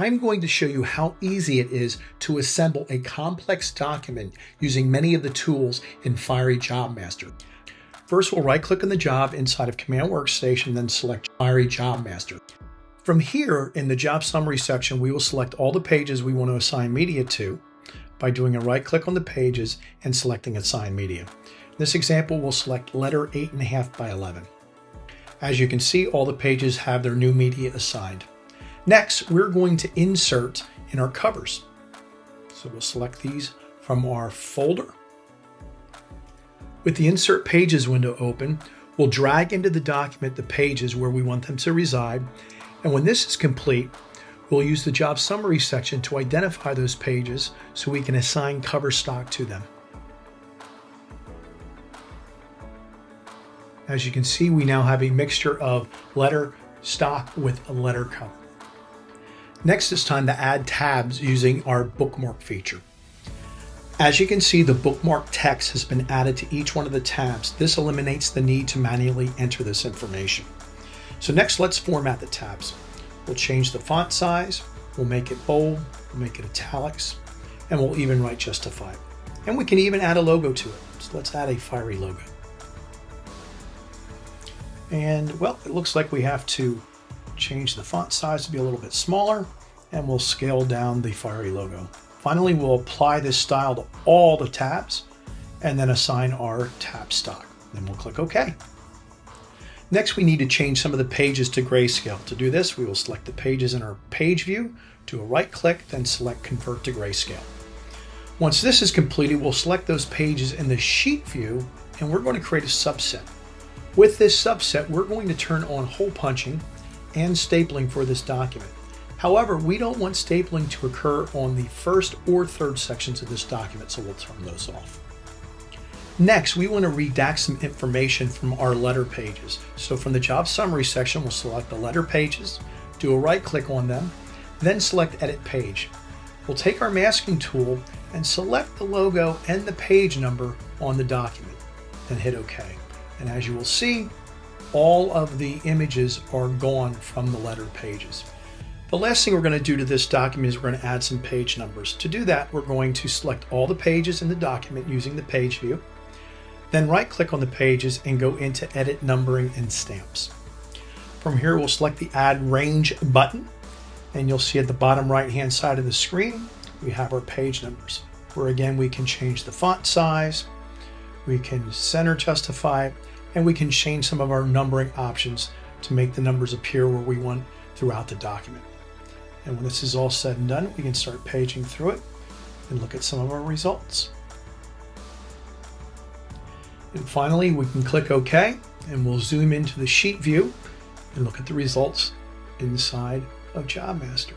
I'm going to show you how easy it is to assemble a complex document using many of the tools in Fiery JobMaster. First, we'll right-click on the job inside of Command Workstation, then select Fiery JobMaster. From here, in the job summary section, we will select all the pages we want to assign media to by doing a right-click on the pages and selecting Assign Media. In this example, we'll select letter 8.5 by 11. As you can see, all the pages have their new media assigned. Next, we're going to insert in our covers. So we'll select these from our folder. With the Insert Pages window open, we'll drag into the document the pages where we want them to reside. And when this is complete, we'll use the Job Summary section to identify those pages so we can assign cover stock to them. As you can see, we now have a mixture of letter stock with a letter cover. Next, it's time to add tabs using our bookmark feature. As you can see, the bookmark text has been added to each one of the tabs. This eliminates the need to manually enter this information. So next, let's format the tabs. We'll change the font size, we'll make it bold, we'll make it italics, and we'll even write Justify. And we can even add a logo to it. So let's add a Fiery logo. And well, it looks like we have to change the font size to be a little bit smaller, and we'll scale down the Fiery logo. Finally, we'll apply this style to all the tabs and then assign our tab stock. Then we'll click OK. Next, we need to change some of the pages to grayscale. To do this, we will select the pages in our page view, do a right click, then select Convert to Grayscale. Once this is completed, we'll select those pages in the sheet view, and we're going to create a subset. With this subset, we're going to turn on hole punching and stapling for this document. However, we don't want stapling to occur on the first or third sections of this document, so we'll turn those off. Next, we want to redact some information from our letter pages. So from the job summary section, we'll select the letter pages, do a right click on them, then select Edit Page. We'll take our masking tool and select the logo and the page number on the document, then hit OK. And as you will see, all of the images are gone from the letter pages. The last thing we're going to do to this document is we're going to add some page numbers. To do that, we're going to select all the pages in the document using the page view, then right-click on the pages and go into Edit Numbering and Stamps. From here, we'll select the Add Range button, and you'll see at the bottom right-hand side of the screen, we have our page numbers, where again, we can change the font size, we can center justify it, and we can change some of our numbering options to make the numbers appear where we want throughout the document. And when this is all said and done, we can start paging through it and look at some of our results. And finally, we can click OK, and we'll zoom into the sheet view and look at the results inside of JobMaster.